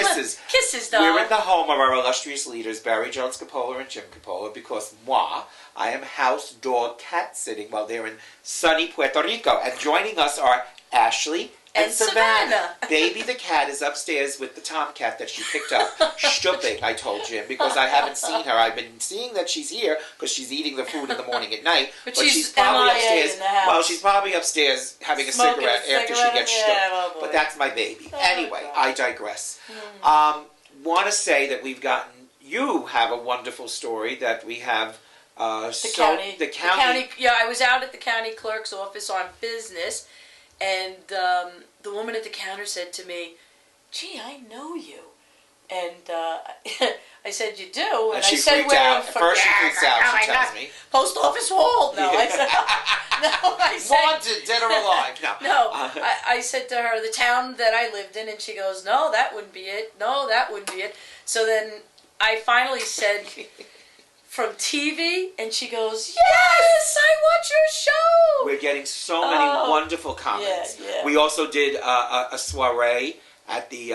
kisses. Kisses, darling. We're in the home of our illustrious leaders, Barry Jones Coppola and Jim Coppola, because I am house dog cat sitting while they're in sunny Puerto Rico. And joining us are Ashley and Savannah. Baby the cat is upstairs with the tomcat that she picked up. Stooping, I told Jim, because I haven't seen her. I've been seeing that she's here because she's eating the food in the morning at night. But she's probably upstairs. Well, she's probably upstairs having a cigarette after she gets stooped. But that's my baby. Anyway, I digress. Want to say that you have a wonderful story that we have. The county. Yeah, I was out at the county clerk's office on business, and the woman at the counter said to me, "Gee, I know you." And I said, "You do?" And she freaked out. At first she freaks out, she tells me. Post office wall. No, I said, I said, wanted, dead or alive. No. I said to her, the town that I lived in, and she goes, "No, that wouldn't be it. No, that wouldn't be it." So then I finally said, "From TV?" And she goes, "Yes, I watch your show." We're getting so many wonderful comments. Yeah. We also did a soiree at the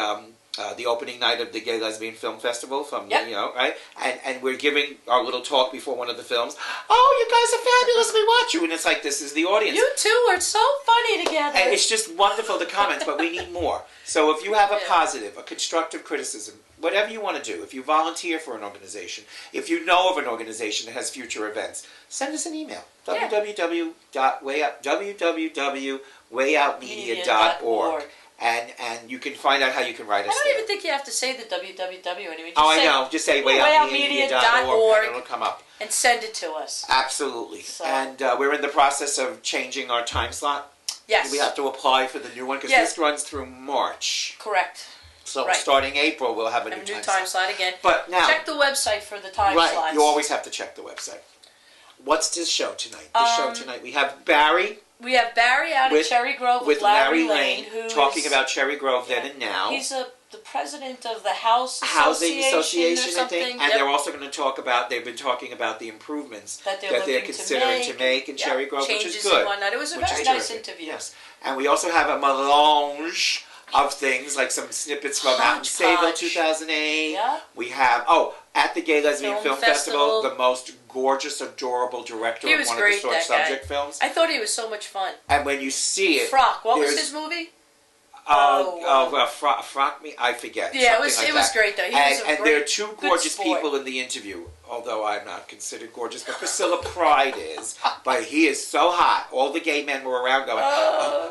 opening night of the Gay Lesbian Film Festival right? And we're giving our little talk before one of the films. "Oh, you guys are fabulous, we watch you." And it's like, this is the audience. You two are so funny together. And it's just wonderful, the comments, but we need more. So if you have a positive, a constructive criticism, whatever you want to do, if you volunteer for an organization, if you know of an organization that has future events, send us an email. www.wayoutmedia.org. And you can find out how you can write us. I don't even think you have to say the www anyway. I know. Just say wayoutmedia.org and it'll come up. And send it to us. Absolutely. So. And we're in the process of changing our time slot. Yes. We have to apply for the new one because this runs through March. Correct. So starting April, we'll have a new time slot again. But now, check the website for the time slots. You always have to check the website. What's this show tonight? We have Barry. We have Barry out at Cherry Grove with Larry Lane, talking about Cherry Grove then and now. He's the president of the Housing Association, I think. And they're also going to talk about, they've been talking about the improvements that they're considering to make in Cherry Grove, which is good. And whatnot. It was a very nice interview. Yes. And we also have a melange of things, like some snippets from Mountain Sayville 2008. Yeah. We have, at the Gay Lesbian Film Festival, the most gorgeous, adorable director of one of the short subject films. I thought he was so much fun. And when you see it... Frock. What was his movie? Frock Me? I forget. Yeah, it was great, though. And there are two gorgeous people in the interview, although I'm not considered gorgeous, but Priscilla Pride is. But he is so hot. All the gay men were around going,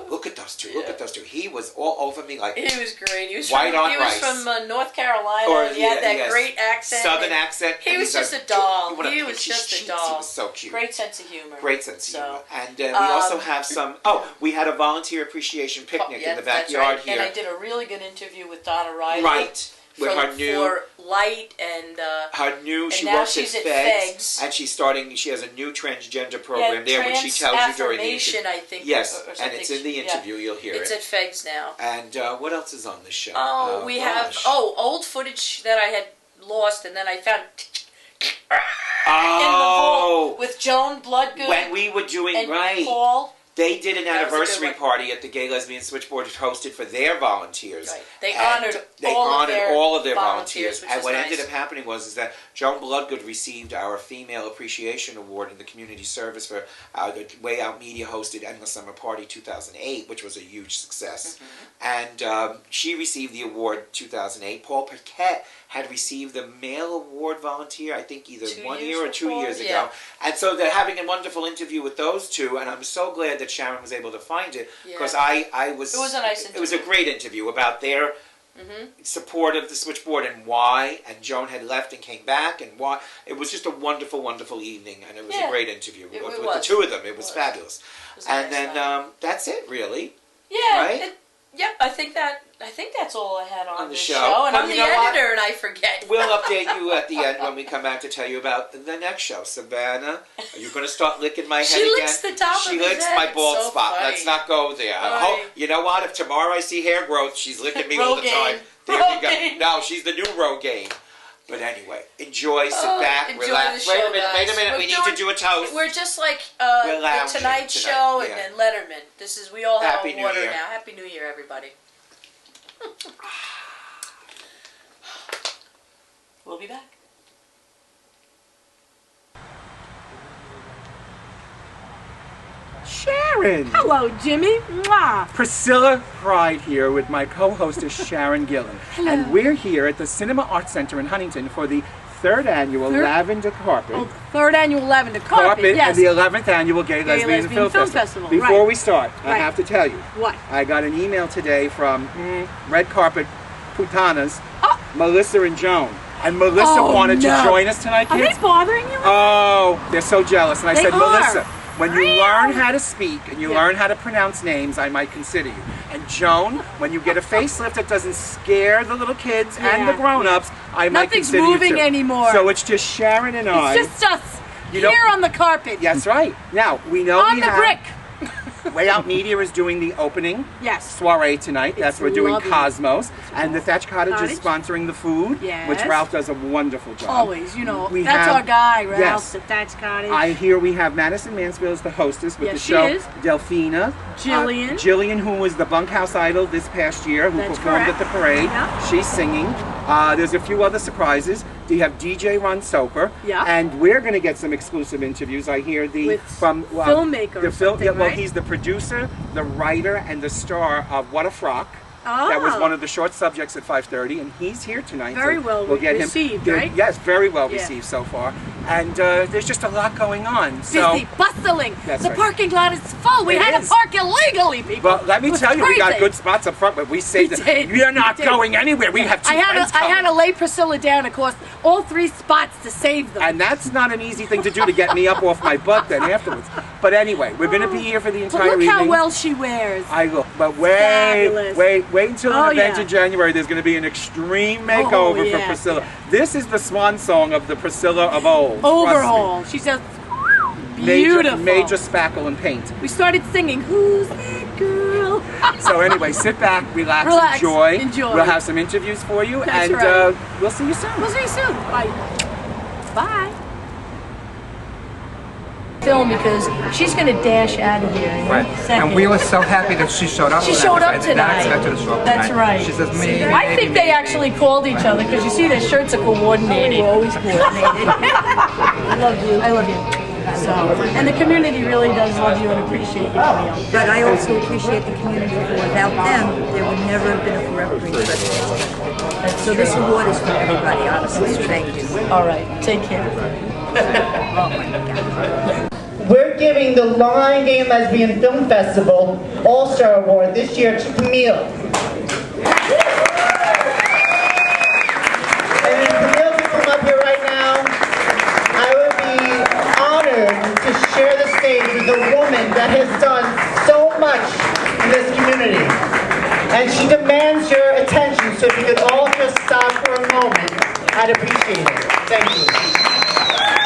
look at those two, look at those two. He was all over me like... He was great. He was white on rice. He was from North Carolina. He had that great accent. Southern accent. He was just a doll. He was just a doll. He was so cute. Great sense of humor. Great sense of humor. And we also have some... we had a volunteer appreciation picnic in the backyard here. And I did a really good interview with Donna Riley. Right. With her new... For Light and... she works at FEGS. And she has a new transgender program there, which she tells you during the interview. I think. Yes, and it's in the interview. You'll hear it's it. It's at FEGS now. And what else is on this show? We have... old footage that I had lost, and then I found... in the vault with Joan Bloodgood. When we were doing... And Paul... They did an anniversary party at the Gay Lesbian Switchboard hosted for their volunteers. Right. They honored all of their volunteers. And what ended up happening was that Joan Bloodgood received our Female Appreciation Award in the community service for the Way Out Media hosted Endless Summer Party 2008, which was a huge success. And she received the award 2008. Paul Paquette had received the Male Award Volunteer, I think either 1 year or 2 years ago. And so they're having a wonderful interview with those two, and I'm so glad that Sharon was able to find it, because I was... It was a nice interview. It was a great interview about their support of the Switchboard and why, and Joan had left and came back, and why. It was just a wonderful, wonderful evening, and it was a great interview with the two of them. It was fabulous. And then that's it, really. Yeah. Right? Yep, I think that's all I had on the show. And I'm the editor, and I forget. We'll update you at the end when we come back to tell you about the next show. Savannah, are you going to start licking my head again? She licks the top of his head. She licks my bald spot. Funny. Let's not go there. You know what? If tomorrow I see hair growth, she's licking me all the time. There we go. No, she's the new Rogaine. But anyway, enjoy, sit back, relax. Wait a minute, we need to do a toast. We're just like the Tonight Show and then Letterman. We all have a water now. Happy New Year, everybody. be back. Sharon! Hello, Jimmy. Mwah. Priscilla Pride here with my co-hostess Sharon Gillen. Hello. And we're here at the Cinema Arts Center in Huntington for the third annual Lavender Carpet. Oh, third annual Lavender Carpet, yes. And the 11th annual Gay Lesbian Film Festival. Before right. we start, I Right. have to tell you. What? I got an email today from Red Carpet Putanas, Oh. Melissa and Joan. And Melissa wanted to join us tonight, Are kids. they bothering you? Oh, they're so jealous. And I They said, are. Melissa, when you Really? learn how to speak and you learn how to pronounce names, I might consider you. And Joan, when you get a facelift that doesn't scare the little kids and the grown-ups, I might Nothing's consider moving you too. anymore. So it's just Sharon and I. It's just us You know- here on the carpet. That's right. Now, we know On we the have... brick. Way Out Media is doing the opening Yes. soiree tonight. That's we're doing lovely. Cosmos. And the Thatch Cottage is Cottage. sponsoring the food, Yes. which Ralph does a wonderful job. Always, you know. We That's have- our guy, Ralph, yes. the Thatch Cottage. I hear we have Madison Mansfield as the hostess with Yes, the she show. is. Delphina. Jillian. Jillian, who was the Bunkhouse Idol this past year, who That's performed correct. at the parade. Yeah. She's singing. There's a few other surprises. You have DJ Ron Soper. Yeah. And we're going to get some exclusive interviews. I hear With from filmmaker or the film. something, Yeah, well, right? he's the producer, the writer, and the star of What a Frock. Oh. That was one of the short subjects at 5:30, and he's here tonight. Very so well we'll get received, him. right? Yes, very well Yeah. received so far. And there's just a lot going on. So, Busy, bustling. That's The right. parking lot is full. We It had is. to park illegally, people. well, let me It was tell you, we got crazy. good spots up front, but we saved We it. did. You're not We did. going anywhere. We have two I friends had coming. to lay Priscilla down, of course, all 3 spots to save them. And that's not an easy thing to do to get me up off my butt then afterwards. But anyway, we're going to be here for the But entire look evening. how well she wears. I look, but wait Fabulous. until Oh, an event yeah. in January. There's going to be an extreme makeover for yeah, Priscilla. yeah. This is the swan song of the Priscilla of old. trust me. Overhaul. She's just beautiful. Major spackle and paint. We started singing, "Who's that girl?" So anyway, sit back, relax, Relax, enjoy. enjoy. We'll have some interviews for you, That's and right. we'll see you soon. We'll see you soon. Bye. Bye. Film because she's going to dash out of here in Right. a second. And we were so happy that she showed up. She tonight, showed up because I did not tonight. expect her to show up That's tonight. right. She says, maybe. I think they actually called each other because you see their shirts are coordinated. We're always coordinated. I love you. I love you. So, and the community really does love you and appreciate you coming on. But I also appreciate the community, for without them, there would never have been a Forever Green Christmas. So this award is for everybody, honestly, so thank you. All right, take care. We're giving the Line Gay and Lesbian Film Festival All-Star Award this year to Camille. And if Camille could come up here right now, I would be honored to share the stage with a woman that has done so much in this community. And she demands your attention, so if you could all just stop for a moment, I'd appreciate it. Thank you.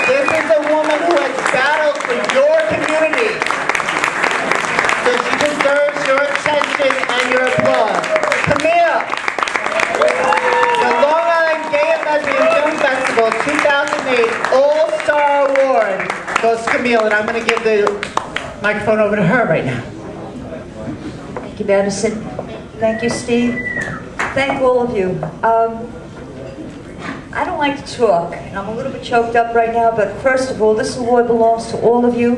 This is a woman who has battled for your community. So she deserves your attention and your applause. Camille, the Long Island Gay and Lesbian Film Festival 2008 All-Star Award goes to Camille, and I'm going to give the microphone over to her right now. Thank you, Madison. Thank you, Steve. Thank all of you. I don't like to talk, and I'm a little bit choked up right now, but first of all, this award belongs to all of you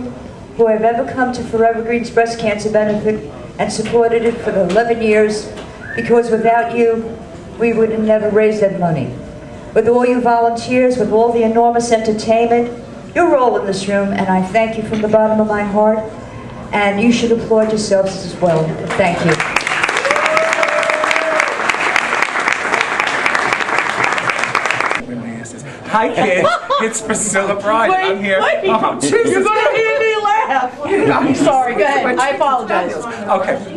who have ever come to Forever Green's breast cancer benefit and supported it for the 11 years, because without you, we would have never raised that money. With all you volunteers, with all the enormous entertainment, your role in this room, and I thank you from the bottom of my heart, and you should applaud yourselves as well. Thank you. Hi kids, it's Priscilla Pride. I'm here. Wait, Oh, Jesus. you're going to hear me laugh. I'm sorry, go ahead. I apologize. Okay.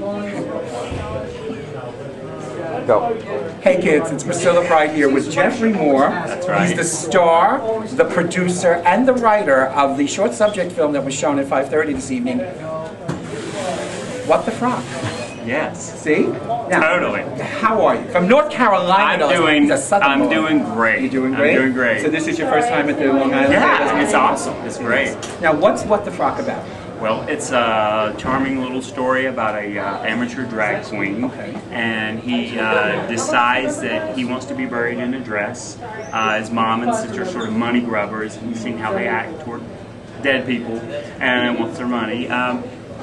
Go. Hey kids, it's Priscilla Pride here with Jeffrey Moore. That's right. He's the star, the producer, and the writer of the short subject film that was shown at 5:30 this evening. What the Frock? Yes. See? Now, Totally. how are you? From North Carolina. I'm I'm doing great. You're doing great? I'm doing great. So this is your first time at the Long Island Gay Yeah, Lesbian it's Film awesome. Festival? It's great. Now, what's What the Frock about? Well, it's a charming little story about a amateur drag queen, and he decides that he wants to be buried in a dress. His mom and sister are sort of money grubbers, and you've seen how they act toward dead people, and wants their money.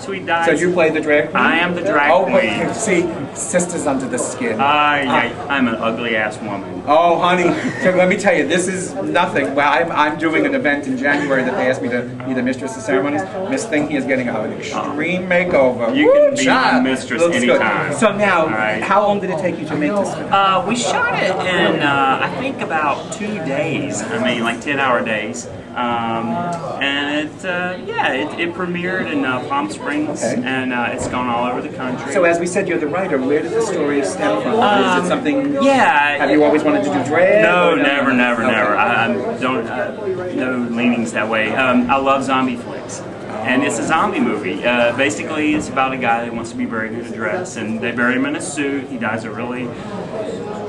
So he dies. So you play the drag queen? I am the drag queen. Oh, see, sisters under the skin. I'm an ugly ass woman. Oh, honey, so let me tell you, this is nothing. Well, I'm doing an event in January that they asked me to be the mistress of ceremonies. Miss Thinky is getting an extreme makeover. You can be my mistress anytime. So now, how long did it take you to make this film? We shot it in, I think, about 2 days. I mean, like 10-hour days. And it premiered in Palm Springs, and it's gone all over the country. So as we said, you're the writer. Where did the story stem from? Is it something? Yeah. Have you always wanted to do drag? No, never. I don't no leanings that way. I love zombie flicks. And it's a zombie movie. Basically, it's about a guy that wants to be buried in a dress, and they bury him in a suit. He dies a really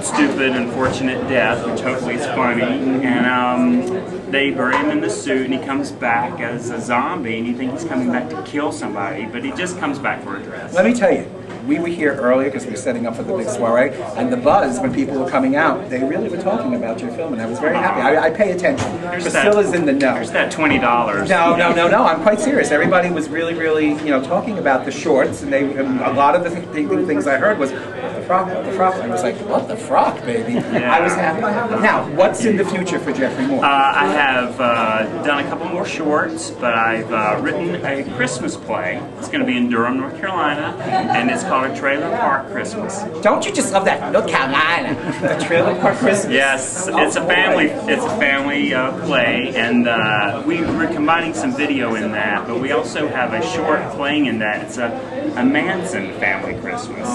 stupid, unfortunate death, which hopefully is funny. And they bury him in the suit, and he comes back as a zombie, and you think he's coming back to kill somebody, but he just comes back for a dress. Let me tell you, we were here earlier because we were setting up for the big soiree, and the buzz when people were coming out, they really were talking about your film, and I was very happy. I pay attention. Priscilla's in the know. Here's that $20. No, I'm quite serious. Everybody was really, talking about the shorts, and a lot of the things I heard was, what the frock. I was like, what the frock, baby? Yeah. I was happy. Now, what's in the future for Jeffrey Moore? I have done a couple more shorts, but I've written a Christmas play. It's going to be in Durham, North Carolina, and it's called A Trailer Park Christmas. Don't you just love that? North Carolina, the Trailer Park Christmas. Yes, it's a family. It's a family play, and we're combining some video in that. But we also have a short playing in that. It's a Manson family Christmas.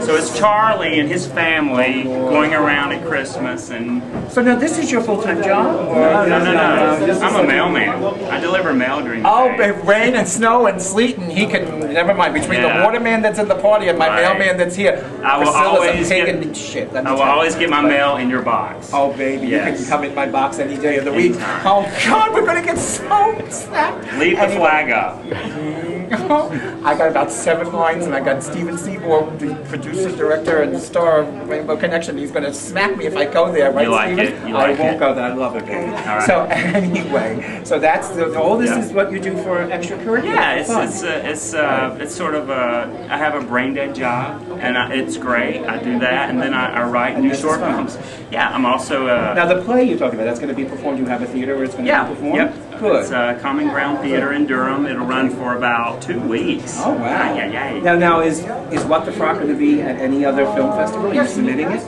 So it's Charlie and his family going around at Christmas, and so now this is your full-time job? No. I'm a mailman. I deliver mail during the day. Rain and snow and sleet, and he can never mind between the waterman that's in the party and my mailman that's here. I will always get my mail in your box. Oh baby, you can come in my box any day of the week. Oh God, we're gonna get so snapped. Leave the flag up. I got about 7 lines, and I got Steven Seaborg, the producer, director, and star of Rainbow Connection. He's going to smack me if I go there, right, Steven? I won't go there. I love it, baby. Right. So anyway, so that's all. This is what you do for extracurricular. Yeah, it's sort of I have a brain dead job, and it's great. I do that, and then I write and do short films. Yeah, I'm also now the play you're talking about. That's going to be performed. You have a theater where it's going to be performed. Yep. Good. It's Common Ground Theater in Durham. It'll run for about 2 weeks. Oh wow! Now is What the Frock going to be at any other film festival? Are you submitting it?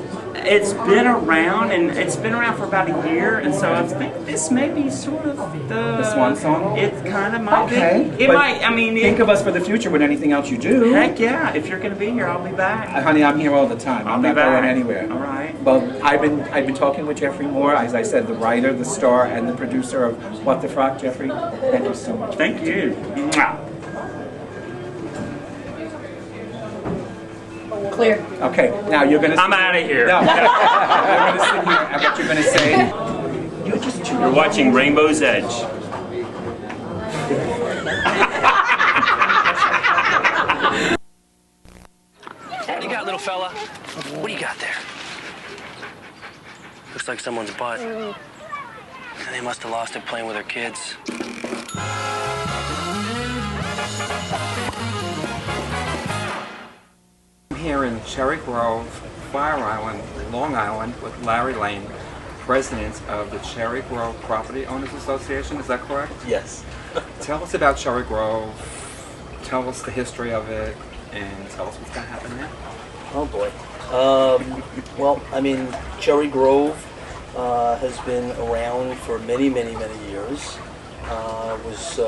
It's been around, and it's been around for about a year, and so I think this may be sort of the swan song. It kind of might be. It but might. I mean, think of us for the future with anything else you do. Heck yeah! If you're going to be here, I'll be back. Honey, I'm here all the time. I'm not going anywhere. All right. Well, I've been talking with Jeffrey Moore, as I said, the writer, the star, and the producer of What the Frock. Jeffrey, thank you so much. Thank you. Mwah. Clear. Okay, now you're gonna. I'm out of here. No. You're gonna sit here, and what you're gonna say? You're watching Rainbow's Edge. What do you got, little fella? What do you got there? Looks like someone's butt. They must have lost it playing with their kids. I'm here in Cherry Grove, Fire Island, Long Island, with Larry Lane, president of the Cherry Grove Property Owners Association. Is that correct? Yes. Tell us about Cherry Grove. Tell us the history of it, and tell us what's going to happen there. Oh boy. Well, I mean, Cherry Grove has been around for many, many, many years. Was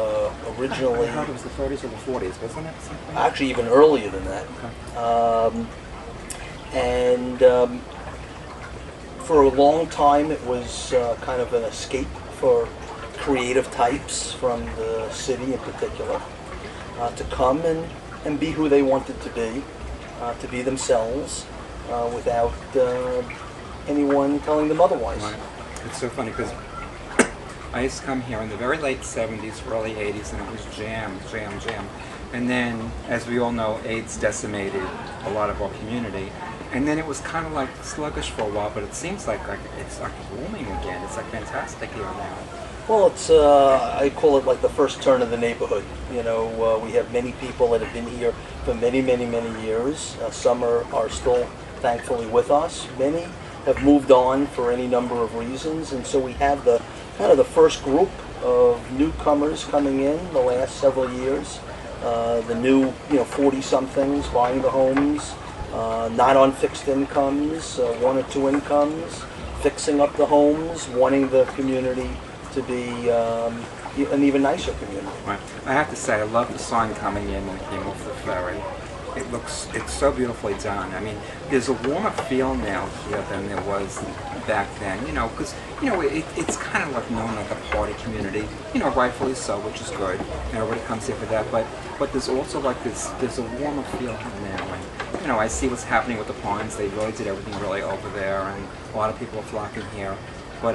originally... I heard it was the 30s or the 40s, wasn't it? Actually, even earlier than that. Okay. For a long time, it was kind of an escape for creative types from the city in particular to come and be who they wanted to be themselves without anyone telling them otherwise. Right. It's so funny because I used to come here in the very late 70s, early 80s, and it was jam. And then, as we all know, AIDS decimated a lot of our community. And then it was kind of like sluggish for a while, but it seems like it's like booming again. It's like fantastic here now. Well, it's I call it like the first turn of the neighborhood. You know, we have many people that have been here for many years. Some are still thankfully with us. Many have moved on for any number of reasons, and so we have the kind of the first group of newcomers coming in the last several years. The new 40-somethings buying the homes, not on fixed incomes, one or two incomes, fixing up the homes, wanting the community to be an even nicer community. Right. I have to say, I love the sign coming in when it came off the ferry. It's so beautifully done. I mean, there's a warmer feel now here than there was back then, because, it's kind of like known like a party community, rightfully so, which is good, and everybody comes here for that, but there's also like there's a warmer feel here now, and, I see what's happening with the Pines. They really did everything really over there, and a lot of people are flocking here, but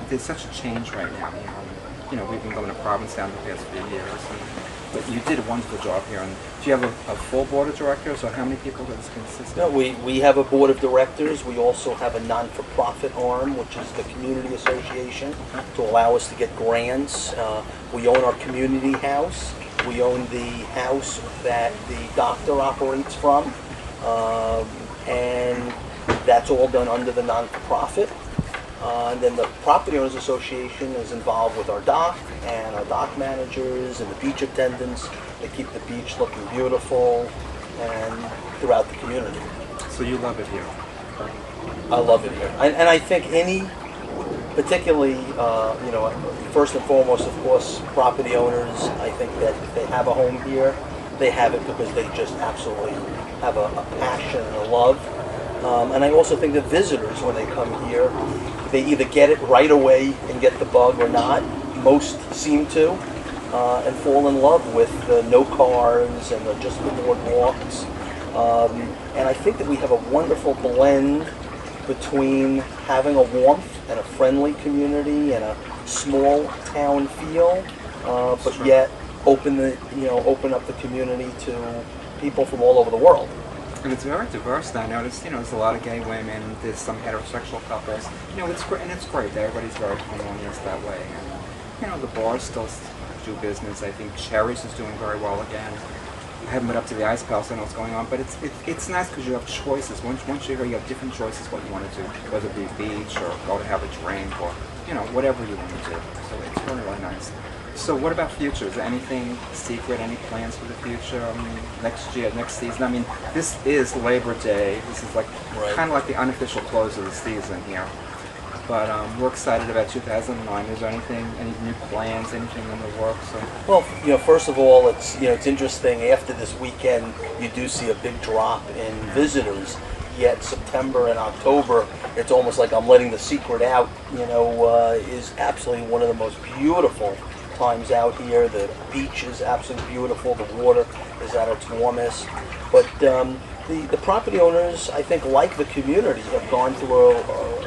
there's such a change right now, we've been going to Provincetown the past few years, but you did a wonderful job here. And do you have a full board of directors, or how many people does this consist of? No, we have a board of directors. We also have a non-for-profit arm, which is the Community Association, to allow us to get grants. We own our community house. We own the house that the doctor operates from, and that's all done under the non-for-profit. And then the Property Owners Association is involved with our dock and our dock managers and the beach attendants. They keep the beach looking beautiful and throughout the community. So you love it here? I love it here. And I think particularly, first and foremost, of course, property owners, I think that if they have a home here, they have it because they just absolutely have a passion and a love. And I also think that visitors, when they come here, they either get it right away and get the bug or not. Most seem to, and fall in love with the no cars and just the boardwalks. And I think that we have a wonderful blend between having a warmth and a friendly community and a small town feel, but yet open up the community to people from all over the world. And it's very diverse now. I noticed, there's a lot of gay women, there's some heterosexual couples. It's great, and it's great. Everybody's very harmonious that way. And, the bars still do business. I think Cherry's is doing very well again. I haven't been up to the Ice Palace, I know what's going on, but it's nice because you have choices. Once you're here, you have different choices what you want to do, whether it be beach or go to have a drink or, whatever you want to do. So it's really, really nice. So what about future? Is there anything secret, any plans for the future? Next year, next season? I mean, this is Labor Day. This is like kind of like the unofficial close of the season here. But we're excited about 2009. Is there anything, any new plans, anything in the works? Well, first of all, it's interesting. After this weekend, you do see a big drop in visitors. Yet September and October, it's almost like I'm letting the secret out. Is absolutely one of the most beautiful times out here. The beach is absolutely beautiful. The water is at its warmest. But the property owners, I think, like the community, have gone through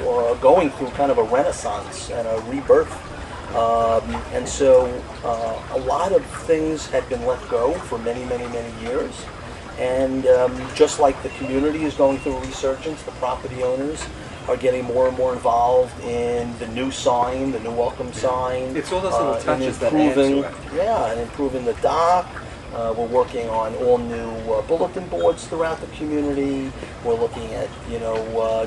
or are going through kind of a renaissance and a rebirth. And so a lot of things had been let go for many years. And just like the community is going through a resurgence, the property owners are getting more and more involved in the new sign, the new welcome sign. It's all those little touches that add to it. Yeah, and improving the dock. We're working on all new bulletin boards throughout the community. We're looking at,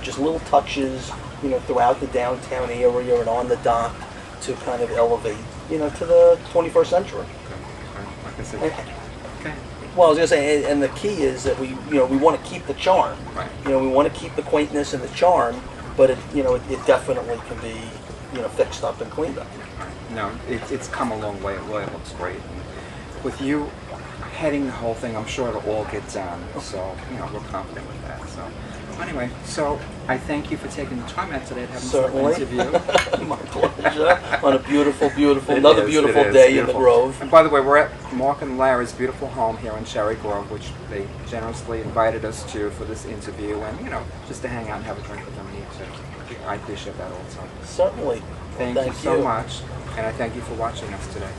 just little touches, throughout the downtown area and on the dock to kind of elevate, to the 21st century. Like I said, okay. Well, I was going to say, and the key is that we want to keep the charm. Right. We want to keep the quaintness and the charm, but it definitely can be, fixed up and cleaned up. No, it's come a long way. It really looks great. With you heading the whole thing, I'm sure it'll all get done. So, we're confident with that. So, anyway, so I thank you for taking the time out today to have this little interview. My pleasure. On a beautiful, another beautiful day in the Grove. And by the way, we're at Mark and Larry's beautiful home here in Cherry Grove, which they generously invited us to for this interview, and just to hang out and have a drink with them and eat too. I appreciate that also. Certainly. Thank you so much, and I thank you for watching us today.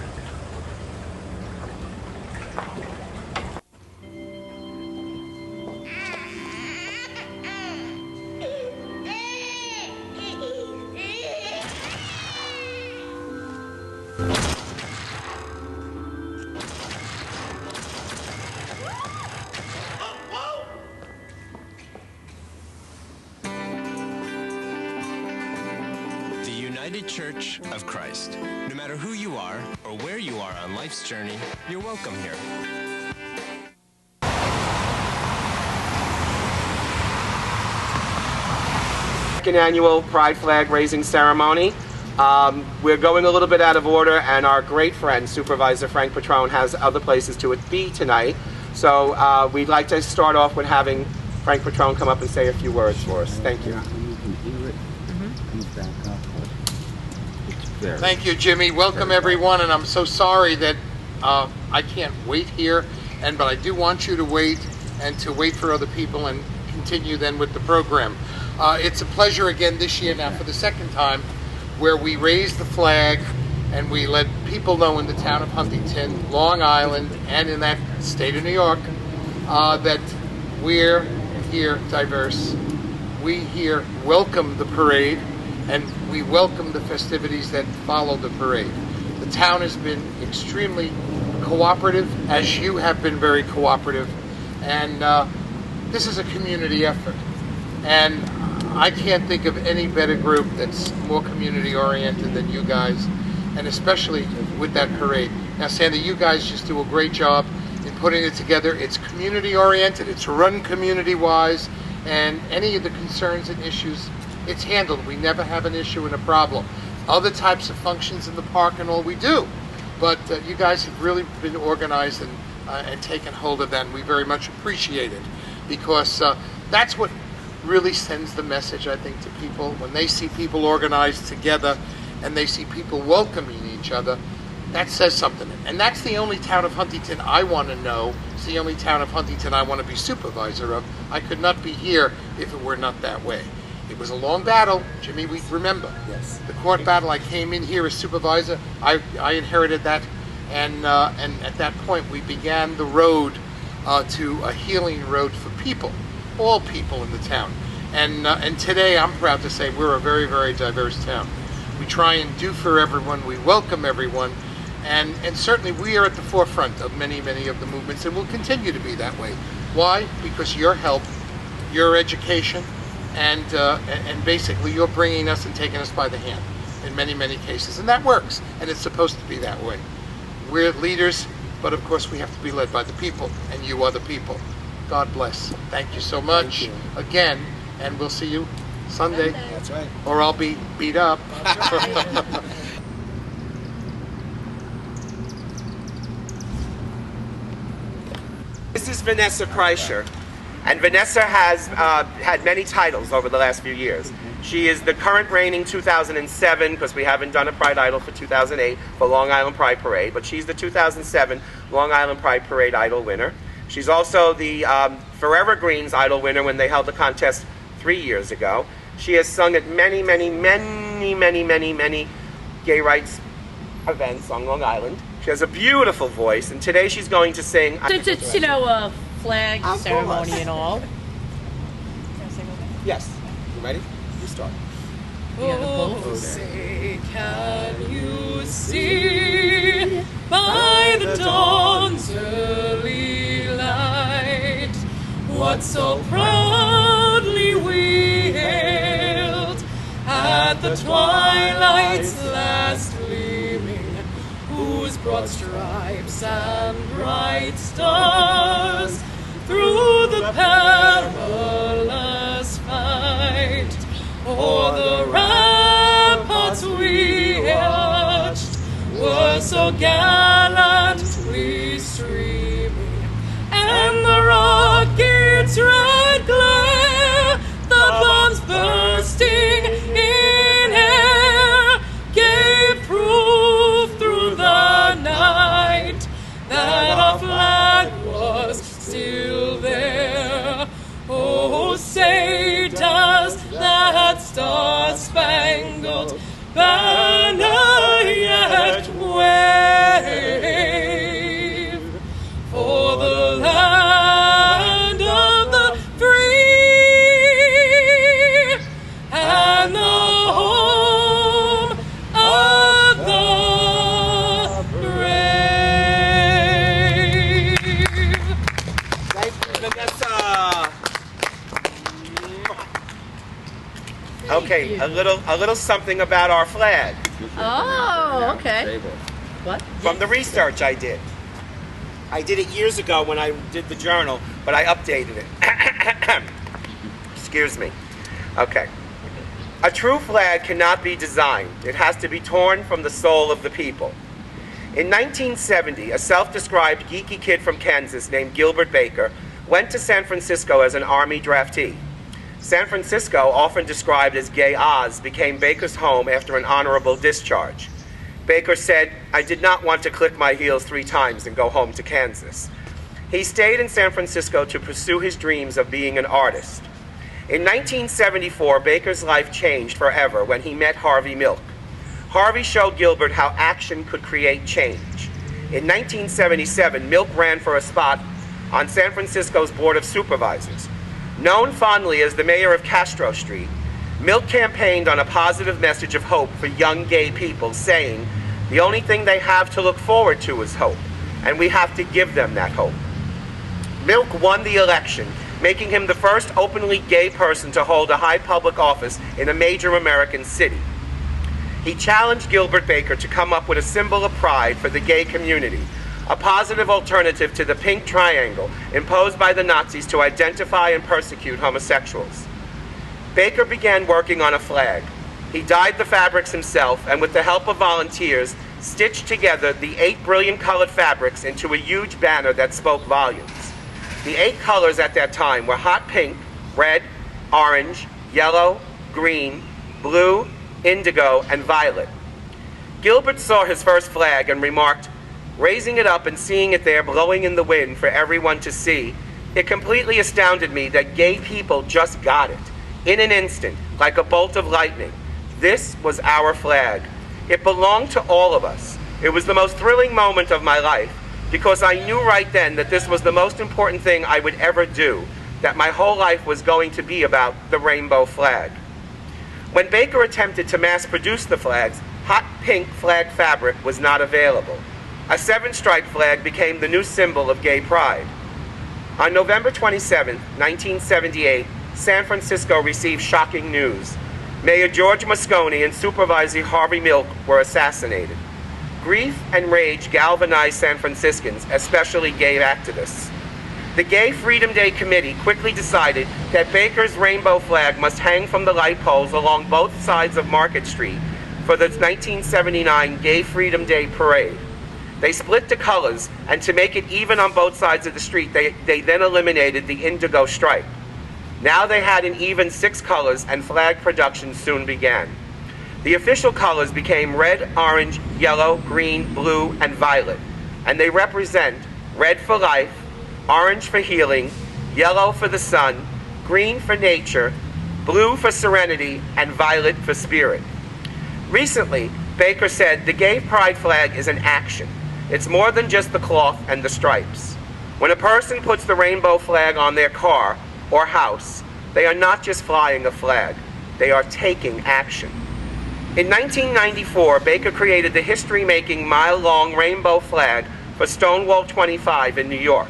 Church of Christ. No matter who you are or where you are on life's journey, you're welcome here. Second annual Pride Flag raising ceremony. We're going a little bit out of order, and our great friend Supervisor Frank Petrone has other places to be tonight. So we'd like to start off with having Frank Petrone come up and say a few words for us. Thank you. Thank you, Jimmy. Welcome, everyone, and I'm so sorry that I can't wait here, but I do want you to wait and to wait for other people and continue then with the program. It's a pleasure again this year now for the second time where we raised the flag and we let people know in the town of Huntington, Long Island, and in that state of New York that we're here diverse. We here welcome the parade, and we welcome the festivities that follow the parade. The town has been extremely cooperative, as you have been very cooperative, and this is a community effort. And I can't think of any better group that's more community oriented than you guys, and especially with that parade. Now, Sandy, you guys just do a great job in putting it together. It's community oriented, it's run community wise, and any of the concerns and issues, it's handled. We never have an issue and a problem. Other types of functions in the park and all we do, but you guys have really been organized and taken hold of that, and we very much appreciate it, because that's what really sends the message, I think, to people. When they see people organized together and they see people welcoming each other, that says something. And that's the only town of Huntington I want to know. It's the only town of Huntington I want to be supervisor of. I could not be here if it were not that way. It was a long battle, Jimmy, we remember. Yes. The court battle. I came in here as supervisor. I inherited that, and at that point we began the road to a healing road for people, all people in the town. And today I'm proud to say we're a very, very diverse town. We try and do for everyone. We welcome everyone, and certainly we are at the forefront of many, many of the movements, and will continue to be that way. Why? Because your help, your education, and basically you're bringing us and taking us by the hand in many, many cases, and that works, and it's supposed to be that way. We're leaders, but of course we have to be led by the people, and you are the people. God bless. Thank you so much again, and we'll see you Sunday. That's right. Or I'll be beat up. This is Vanessa Kreischer, and Vanessa has had many titles over the last few years. She is the current reigning 2007, because we haven't done a Pride Idol for 2008 for Long Island Pride Parade, but she's the 2007 Long Island Pride Parade Idol winner. She's also the Forever Greens Idol winner when they held the contest 3 years ago. She has sung at many, many, many, many, many, many gay rights events on Long Island. She has a beautiful voice, and today she's going to sing... Since it's, you know, a flag ceremony and all. Yes. You ready? You start. Oh, say, can you see by the dawn's early light what so proudly we hailed at the twilight's last gleaming, whose broad stripes and bright stars through the perilous fight o'er the ramparts we arched were so gallantly streaming, still there. Oh, say does that star-spangled banner yet wave for the land of the free and the home of the brave? Thank you, Vanessa. Okay, a little something about our flag. Oh, okay. What? From the research I did. I did it years ago when I did the journal, but I updated it. Excuse me. Okay. A true flag cannot be designed. It has to be torn from the soul of the people. In 1970, a self-described geeky kid from Kansas named Gilbert Baker went to San Francisco as an Army draftee. San Francisco, often described as Gay Oz, became Baker's home after an honorable discharge. Baker said, "I did not want to click my heels 3 times and go home to Kansas." He stayed in San Francisco to pursue his dreams of being an artist. In 1974, Baker's life changed forever when he met Harvey Milk. Harvey showed Gilbert how action could create change. In 1977, Milk ran for a spot on San Francisco's Board of Supervisors. Known fondly as the mayor of Castro Street, Milk campaigned on a positive message of hope for young gay people, saying, "The only thing they have to look forward to is hope, and we have to give them that hope." Milk won the election, making him the first openly gay person to hold a high public office in a major American city. He challenged Gilbert Baker to come up with a symbol of pride for the gay community, a positive alternative to the pink triangle imposed by the Nazis to identify and persecute homosexuals. Baker began working on a flag. He dyed the fabrics himself, and with the help of volunteers, stitched together the 8 brilliant colored fabrics into a huge banner that spoke volumes. The 8 colors at that time were hot pink, red, orange, yellow, green, blue, indigo, and violet. Gilbert saw his first flag and remarked, "Raising it up and seeing it there blowing in the wind for everyone to see, it completely astounded me that gay people just got it. In an instant, like a bolt of lightning. This was our flag. It belonged to all of us. It was the most thrilling moment of my life, because I knew right then that this was the most important thing I would ever do, that my whole life was going to be about the rainbow flag." When Baker attempted to mass produce the flags, hot pink flag fabric was not available. A 7-stripe flag became the new symbol of gay pride. On November 27, 1978, San Francisco received shocking news. Mayor George Moscone and Supervisor Harvey Milk were assassinated. Grief and rage galvanized San Franciscans, especially gay activists. The Gay Freedom Day Committee quickly decided that Baker's rainbow flag must hang from the light poles along both sides of Market Street for the 1979 Gay Freedom Day Parade. They split the colors, and to make it even on both sides of the street, they then eliminated the indigo stripe. Now they had an even 6 colors, and flag production soon began. The official colors became red, orange, yellow, green, blue, and violet, and they represent red for life, orange for healing, yellow for the sun, green for nature, blue for serenity, and violet for spirit. Recently, Baker said the gay pride flag is an action. It's more than just the cloth and the stripes. When a person puts the rainbow flag on their car or house, they are not just flying a flag, they are taking action. In 1994, Baker created the history-making mile-long rainbow flag for Stonewall 25 in New York.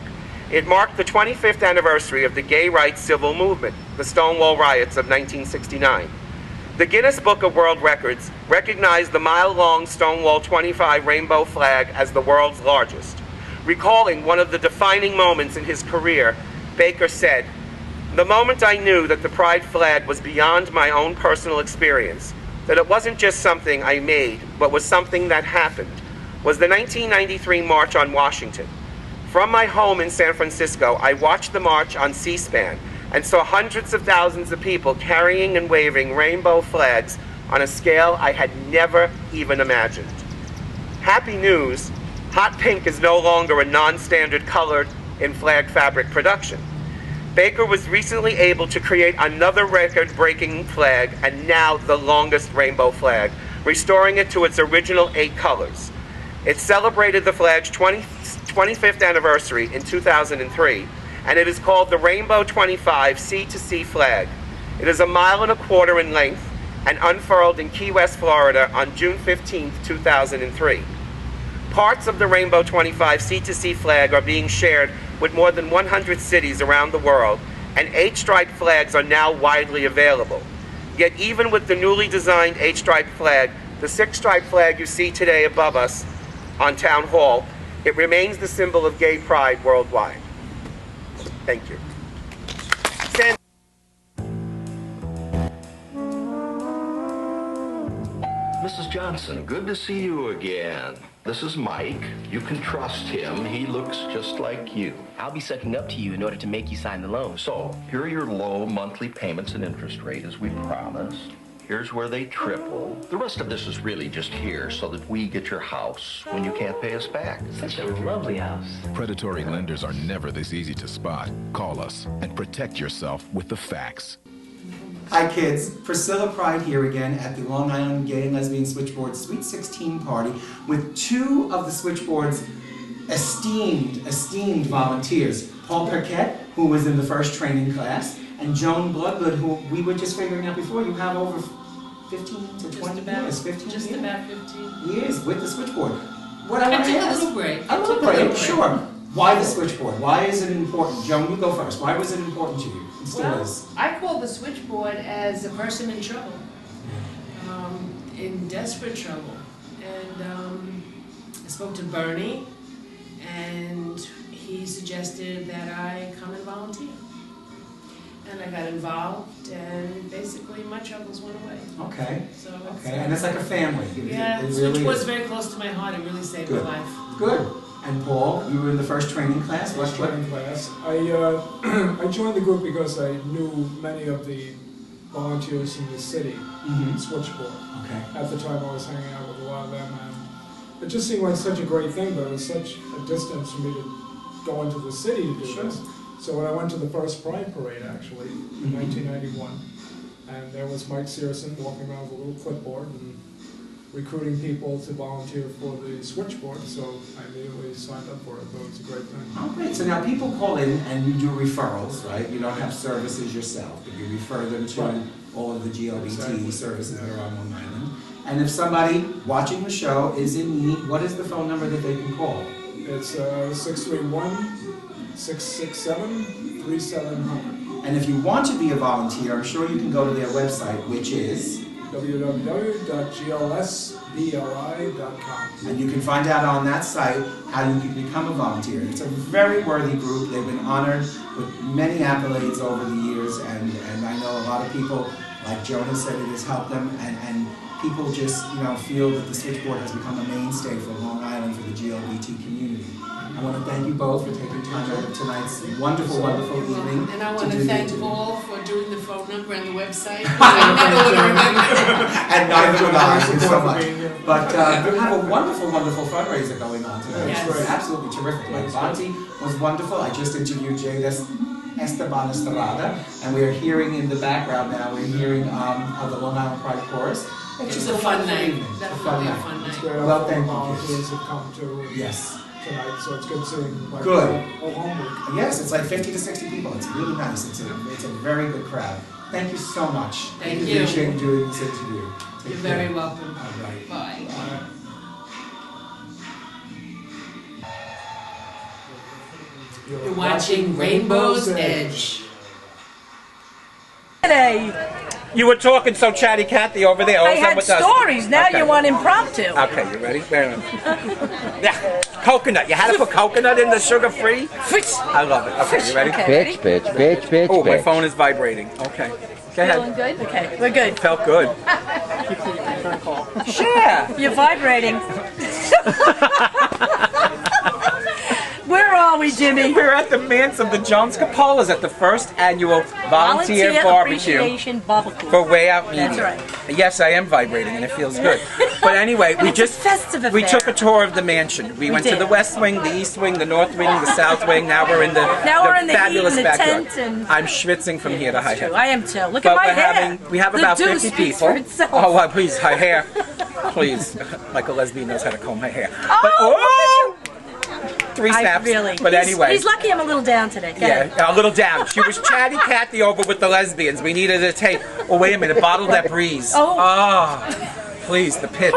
It marked the 25th anniversary of the gay rights civil movement, the Stonewall riots of 1969. The Guinness Book of World Records recognized the mile-long Stonewall 25 rainbow flag as the world's largest. Recalling one of the defining moments in his career, Baker said, "The moment I knew that the pride flag was beyond my own personal experience, that it wasn't just something I made, but was something that happened, was the 1993 March on Washington. From my home in San Francisco, I watched the march on C-SPAN and saw hundreds of thousands of people carrying and waving rainbow flags on a scale I had never even imagined. Happy news, hot pink is no longer a non-standard color in flag fabric production. Baker was recently able to create another record-breaking flag, and now the longest rainbow flag, restoring it to its original 8 colors. It celebrated the flag's 25th anniversary in 2003, and it is called the Rainbow 25 Sea to Sea flag. It is 1.25 miles in length and unfurled in Key West, Florida on June 15, 2003. Parts of the Rainbow 25 Sea to Sea flag are being shared with more than 100 cities around the world, and 8-striped flags are now widely available. Yet even with the newly designed 8-striped flag, the 6-striped flag you see today above us on Town Hall, it remains the symbol of gay pride worldwide. Thank you. Mrs. Johnson, good to see you again. This is Mike. You can trust him. He looks just like you. I'll be sucking up to you in order to make you sign the loan. So, here are your low monthly payments and interest rate as we promised. Here's where they triple. The rest of this is really just here so that we get your house when you can't pay us back. Such a lovely house. Predatory lenders are never this easy to spot. Call us and protect yourself with the facts. Hi kids, Priscilla Pride here again at the Long Island Gay and Lesbian Switchboard Sweet 16 party with 2 of the Switchboard's esteemed volunteers. Paul Perquette, who was in the first training class, and Joan Bloodgood, who we were just figuring out before, you have over 15 to 20 years, 15 Just years? about 15. Years with the Switchboard. What I want to Take a ask, little break. a little break, sure. Why the Switchboard? Why is it important? Joan, you go first. Why was it important to you? It still is. I call the switchboard as a person in trouble, in desperate trouble. And I spoke to Bernie, and he suggested that I come and volunteer. And I got involved, and basically my troubles went away. Okay. So okay, and it's like a family. Yeah, it switchboard's really is. very close to my heart. It really saved Good. my life. Good. And Paul, you were in the first training class. What Training class. I joined the group because I knew many of the volunteers in the city, Switchboard. Okay. At the time, I was hanging out with a lot of them, and it just seemed like such a great thing. But it was such a distance for me to go into the city to do this. So when I went to the first Pride Parade, actually, in 1991, and there was Mike Searson walking around with a little clipboard and recruiting people to volunteer for the Switchboard, so I immediately signed up for it. Thought it was a great thing. Oh, great. So now people call in and you do referrals, right? You don't have services yourself, but you refer them to all of the GLBT services that are on Long Island. And if somebody watching the show is in need, what is the phone number that they can call? It's 631-667-3700. And if you want to be a volunteer, I'm sure you can go to their website, which is www.glsbli.com. And you can find out on that site how you can become a volunteer. It's a very worthy group. They've been honored with many accolades over the years, and I know a lot of people, like Jonah said, it has helped them, and people just feel that the Switchboard has become a mainstay for Long Island, for the GLBT community. I want to thank you both for taking time out of tonight's wonderful, wonderful evening. And I want to thank Paul for doing the phone number and the website. And neither would I, thank you so much. But we have a wonderful, wonderful fundraiser going on tonight. Yes. It's absolutely terrific. Like Bonte was wonderful. I just interviewed Jade Esteban Estrada, and we are hearing in the background now, we're hearing of the Long Island Pride Chorus. It's just a fun night. Definitely a fun night. It's great. Well, thank you. Volunteers have come to tonight, so it's good seeing like Good. whole homework. Yes, it's like 50 to 60 people. It's really nice. It's a very good crowd. Thank you so much. Thank I you. appreciate doing this interview. Take You're care. very welcome. All right. Bye. You're watching Rainbow's Edge. Today, You were talking so chatty Cathy over there. I had stories. Now you want impromptu. Okay, you ready? Yeah, coconut. You had to put coconut in the sugar-free? I love it. Okay, you ready? Okay, ready? Oh, my phone is vibrating. Okay. Go ahead. Feeling good? Okay, we're good. Felt good. Sure. You're vibrating. We're are we, Jimmy? We're at the manse of the Jones Coppolas at the first annual volunteer barbecue Appreciation barbecue. for Way Out Media. That's right. Yes, I am vibrating and it feels good. But anyway, we just we took a tour of the mansion. We went to the West Wing, the East Wing, the North Wing, the South Wing. Now we're in the fabulous heat and the backyard. tent and I'm schwitzing from here to high heaven. I am too. Look But at my we're hair. we have The about dew 50 speaks people. for itself. Oh, well, please, her hair. Please, like a lesbian knows how to comb her hair. Oh, But, three snaps. Really. But anyway. He's lucky I'm a little down today. Go ahead. Yeah, a little down. She was chatty Cathy over with the lesbians. We needed to take. Oh, wait a minute. Bottle that breeze. Oh, please, the pits.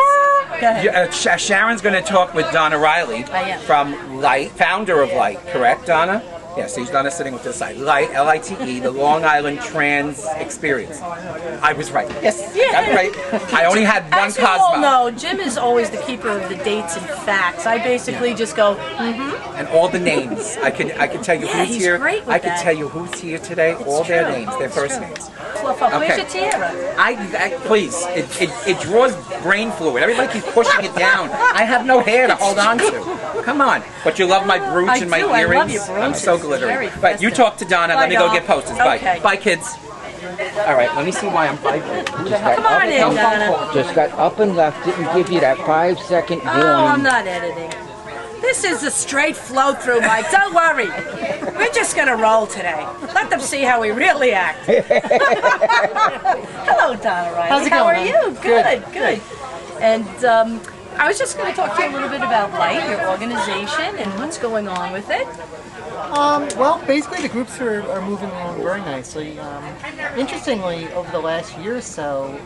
Go ahead. Sharon's going to talk with Donna Riley from Light, founder of Light. Correct, Donna? Yes, he's Donna sitting with this side. Light, L-I-T-E, the Long Island Trans Experience. I was right. Yes, got it right. I only had one As you all Cosmo. know, Jim is always the keeper of the dates and facts. I basically just go, And all the names. I can tell you who's he's here. great with I can that. tell you who's here today. All their true. names, their first names. fluff up. Where's your tiara? Please, it draws brain fluid. Everybody keeps pushing it down. I have no hair to hold on to. Come on. But you love my brooch and my earrings. I love your I'm so glittery. Very But you talk to Donna. Let me go get posters. Bye. Okay. Bye, kids. All right, let me see why I'm vibrating. Come on in, Donna. Just got up and left, didn't give you that 5-second warning. Oh, I'm not editing. This is a straight flow through, Mike. Don't worry. We're just going to roll today. Let them see how we really act. Hello, Donna Riley. How's it How going, are hon? you? Good. And I was just going to talk to you a little bit about Light, your organization, and what's going on with it. Well, basically the groups are moving along very nicely. Interestingly, over the last year or so,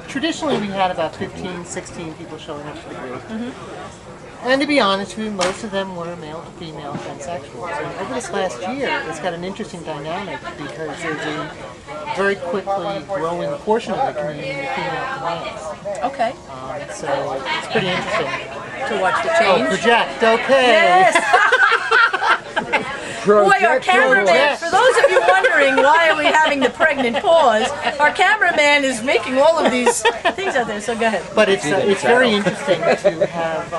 traditionally we had about 15, 16 people showing up to the group. And to be honest with you, most of them were male to female transsexuals. And over this last year, it's got an interesting dynamic because there's a very quickly growing portion of the community of female to males. Okay. So it's pretty interesting. To watch the change? Oh, project, okay. Yes. Boy, our cameraman, for those of you wondering why are we having the pregnant pause, our cameraman is making all of these things out there, so go ahead. But it's very interesting to have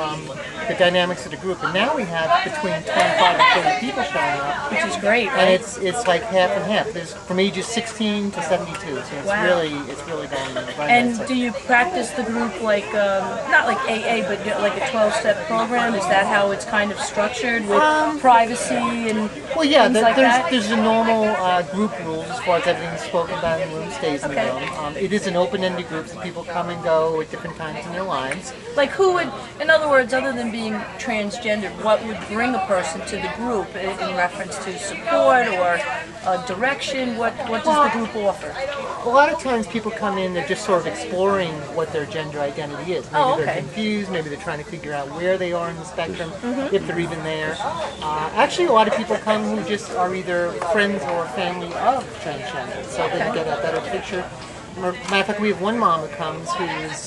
the dynamics of the group, and now we have between 25 and 30 people showing up, which is great, and right? it's like half and half. There's from ages 16 to 72, so it's really going very And nicely. do you practice the group like not like AA, but like a 12-step program? Is that how it's kind of structured with privacy and Well, yeah, things like that? there's the normal group rules as far as everything spoken about in the room stays in the room. It is an open-ended group, so people come and go at different times in their lives. Like who would, in other words, other than being transgender, what would bring a person to the group in reference to support or direction? What does the group offer? A lot of times people come in, they're just sort of exploring what their gender identity is. Maybe they're confused, maybe they're trying to figure out where they are in the spectrum, if they're even there. Actually, a lot of people come who just are either friends or family of transgender, so they can get a better picture. Matter of fact, we have one mom who comes whose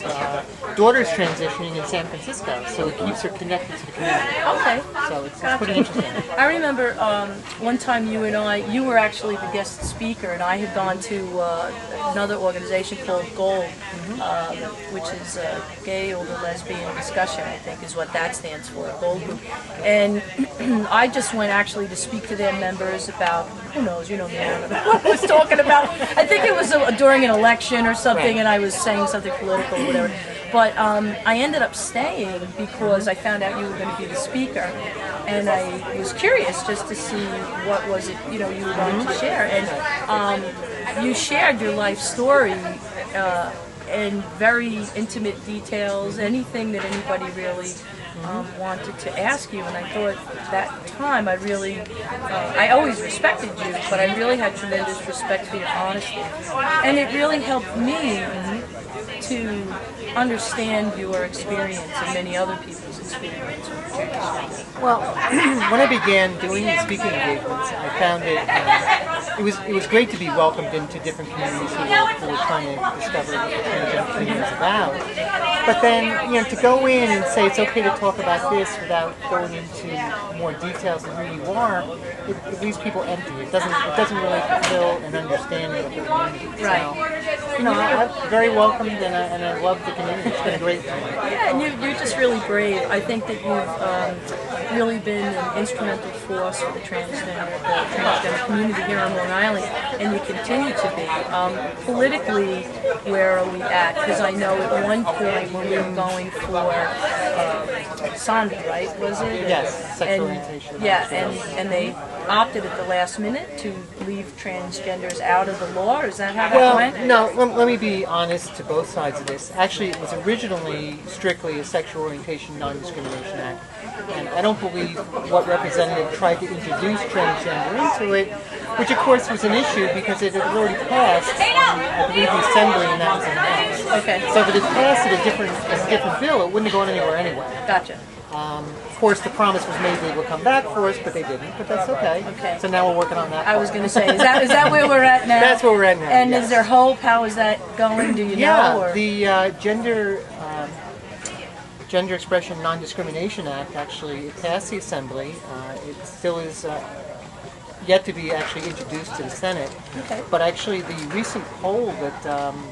daughter's transitioning in San Francisco, so it keeps her connected to the community. Okay. So it's pretty interesting. I remember one time you were actually the guest speaker, and I had gone to another organization called GOLD, which is Gay Older Lesbian Discussion, I think is what that stands for, GOLD group. And I just went actually to speak to their members about, who knows, what I was talking about. I think it was during an election or something, and I was saying something political or whatever. But I ended up staying because I found out you were going to be the speaker, and I was curious just to see what was it you were going to share. And you shared your life story in very intimate details, anything that anybody really wanted to ask you. And I thought that time I always respected you, but I really had tremendous respect for your honesty. And it really helped me to understand your experience and many other people's experience. Well, when I began doing these speaking engagements, I found it was great to be welcomed into different communities who were trying to discover what the transgender community is about. But then, to go in and say it's okay to talk about this without going into more details of who you are, it leaves people empty. It doesn't really fulfill an understanding of the community. Right. So, I'm very welcomed and I love the community. It's been a great time. Yeah, and you're just really brave. I think that you've really been an instrumental force for the transgender community here on Long Island, and you continue to be. Politically, where are we at? Because I know at one point when we were going for Sanda, right? Was it? Yes, sexual orientation. Yeah, and they opted at the last minute to leave transgenders out of the law. Is that how that went? No, let me be honest to both sides of this. Actually, it was originally strictly a Sexual Orientation Non-Discrimination Act. And I don't believe what representative tried to introduce transgender into it, which of course was an issue because it had already passed, I believe, the Assembly, and that was in the House. Okay. So if it had passed as a different bill, it wouldn't have gone anywhere anyway. Gotcha. Of course, the promise was made they would come back for us, but they didn't. But that's okay. Okay. So now we're working on that. I was going to say, is that where we're at now? That's where we're at now. And yes. is there hope? How is that going? Do you know? Or? The Gender Expression Non-Discrimination Act actually passed the Assembly. It still is yet to be actually introduced to the Senate. Okay. But actually, the recent poll that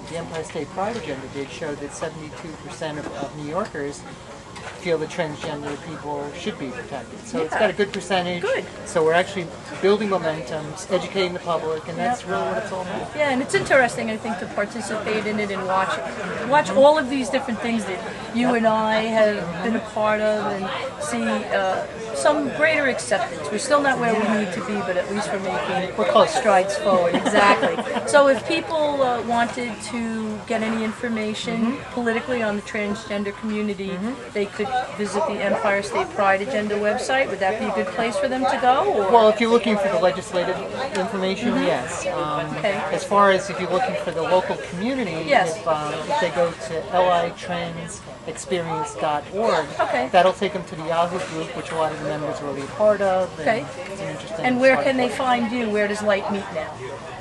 the Empire State Pride Agenda did showed that 72% of New Yorkers feel that transgender people should be protected. So it's got a good percentage. Good. So we're actually building momentum, educating the public, and that's really what it's all about. Yeah, and it's interesting, I think, to participate in it and watch all of these different things that you and I have been a part of, and see some greater acceptance. We're still not where we need to be, but at least we're making strides forward. Exactly. So if people wanted to get any information politically on the transgender community, they could visit the Empire State Pride Agenda website. Would that be a good place for them to go? Or? Well, if you're looking for the legislative information, yes. Okay. As far as if you're looking for the local community, Yes. if they go to litransexperience.org, Okay. that'll take them to the Yahoo group, which a lot of the members are already a part of. And Okay. It's an interesting And where site. can they find you? Where does Light meet now?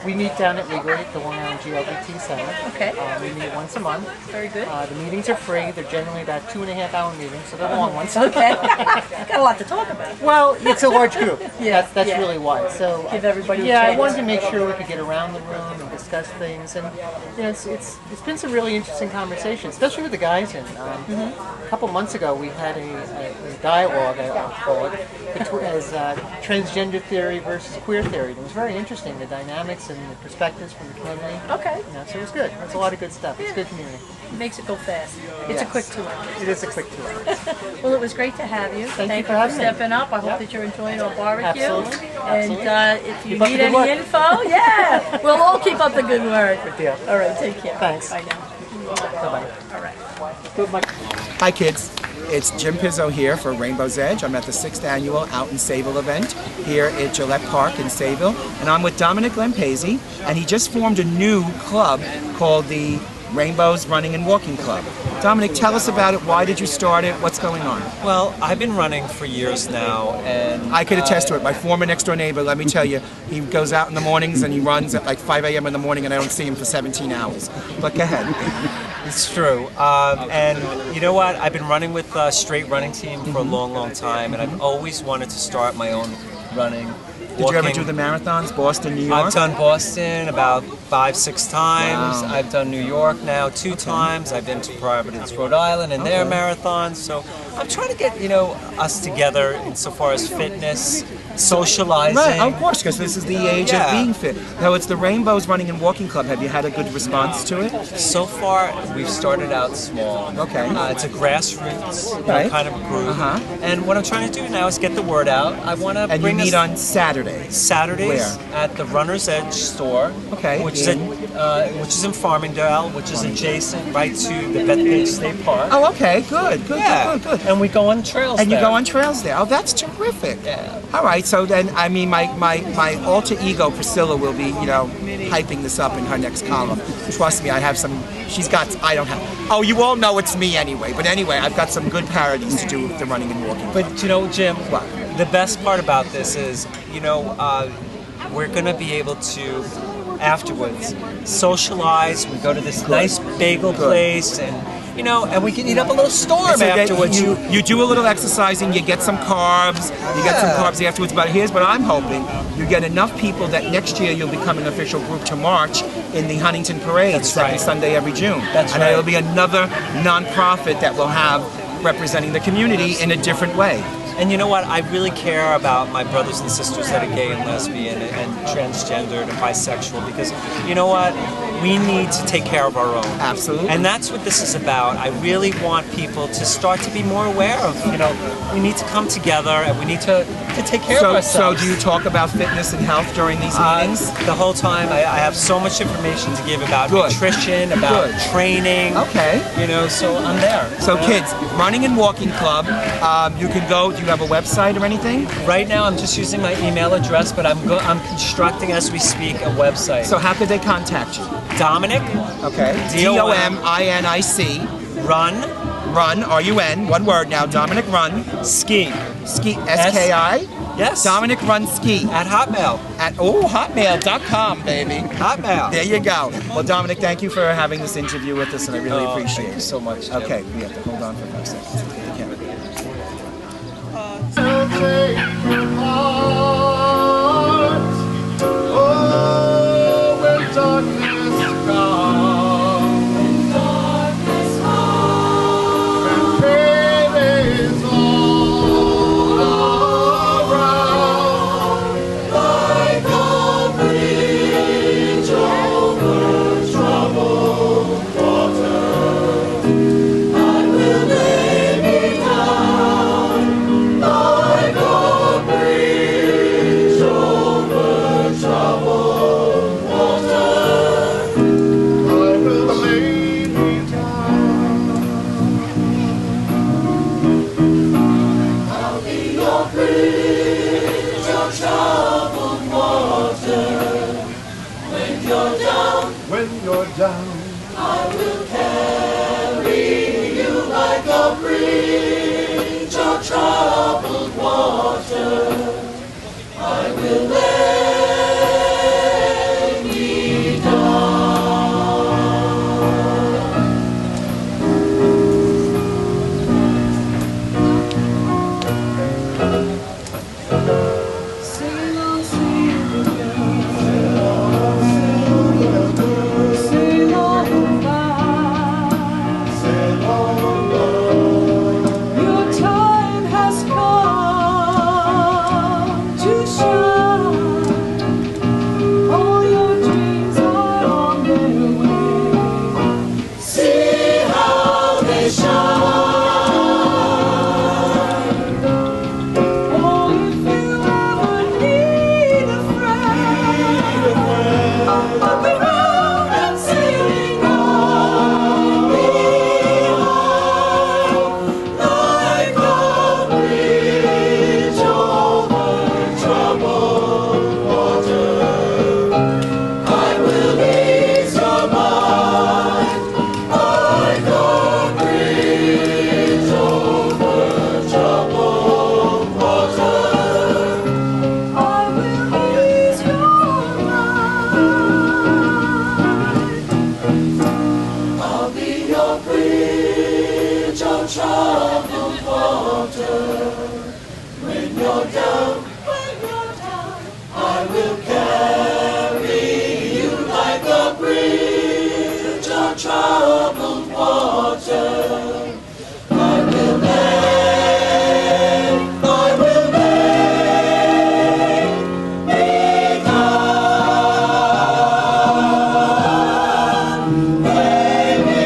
We meet down at Wrigley at the Long Island GLBT Center. Okay. We meet once a month. Very good. The meetings are free. They're generally about 2.5-hour meetings, so they're long ones. Okay. Got a lot to talk about. Well, it's a large group. Yeah, That's yeah. really why. So Give everybody a Yeah, I chance. wanted to make sure we could get around the room and discuss things, and it's been some really interesting conversations, especially with the guys in. A couple months ago, we had a dialogue, I'll call it, as transgender theory versus queer theory. And it was very interesting, the dynamics and the perspectives from the community. Okay. So it was good. It's a lot of good stuff. It's good community. Makes it go fast. It's a Yes. quick tour. It is a quick tour. Well, it was great to have you. Thank you for you having me. stepping up. I hope Yep. that you're enjoying our barbecue. Absolutely. And if you Keep up need the good any work. info, yeah, we'll all keep up the good work. Good deal. All right, take care. Thanks. Bye now. Bye-bye. All right. Hi kids, it's Jim Pizzo here for Rainbow's Edge. I'm at the 6th annual Out in Sayville event here at Gillette Park in Sayville, and I'm with Dominic Lampesi, and he just formed a new club called the Rainbows Running and Walking Club. Dominic, tell us about it. Why did you start it? What's going on? Well, I've been running for years now, and I could attest to it. My former next door neighbor, let me tell you, he goes out in the mornings and he runs at like 5 a.m. in the morning, and I don't see him for 17 hours. But go ahead. It's true. And you know what? I've been running with a straight running team for a long time, and I've always wanted to start my own running. Did you ever do the marathons, Boston, New York? I've done Boston about 5-6 times. Wow. I've done New York now 2 times. I've been to Providence, Rhode Island, and their marathons. So I'm trying to get us together insofar as fitness, socializing. Right, of course, because this is the age of being fit. Now, it's the Rainbows Running and Walking Club. Have you had a good response to it? So far, we've started out small. Okay. It's a grassroots Right. kind of group. And what I'm trying to do now is get the word out. I want to And bring you meet us on Saturdays. Saturdays Where? at the Runner's Edge store. Okay. Which is in Farmingdale, which is adjacent right to the Bethpage State Park. Oh, okay, good. Good. And we go on trails And you there. go on trails there. Oh, that's terrific. Yeah. All right, so then, I mean, my alter ego, Priscilla, will be, hyping this up in her next column. Trust me, I have some, I don't have, oh, you all know it's me anyway. But anyway, I've got some good parodies to do with the running and walking. But, Jim, the best part about this is, we're going to be able to, afterwards, socialize. We go to this nice bagel place, and we can eat up a little storm So that afterwards. you do a little exercising, you get some carbs, afterwards. But here's what I'm hoping: you get enough people that next year you'll become an official group to march in the Huntington Parade, second Sunday every June. That's and it'll be another nonprofit that we'll have representing the community in a different way. And you know what? I really care about my brothers and sisters that are gay and lesbian and transgender and bisexual, because you know what? We need to take care of our own. Absolutely. And that's what this is about. I really want people to start to be more aware of, we need to come together and we need to take care of ourselves. So do you talk about fitness and health during these meetings? The whole time. I have so much information to give about nutrition, about training. Okay. So I'm there. So kids, running and walking club, you can go, do you have a website or anything? Right now I'm just using my email address, but I'm constructing as we speak a website. So how could they contact you? Dominic. Okay. D-O-M-I-N-I-C. Run, R-U-N, one word now, Dominic Run. Ski. S-K-I? Yes. Dominic Run Ski. At Hotmail. Hotmail.com, baby. Hotmail. There you go. Well, Dominic, thank you for having this interview with us, and I really appreciate it. Thank you so much, Jim. Okay, we have to hold on for 5 seconds. I will carry you like a bridge of troubled water. I will lay me Sing on, sing Your time has come to shine. All your dreams are on their way. See how they shine. Oh, if you ever need a friend, I'll be round and sing on behind. Like a bridge over troubled water, I will ease your mind. Like a bridge over troubled water, I will ease your mind. I'll be your bridge of troubled water. When you're down, I will carry you like a bridge of troubled water. I will lay me down, lay me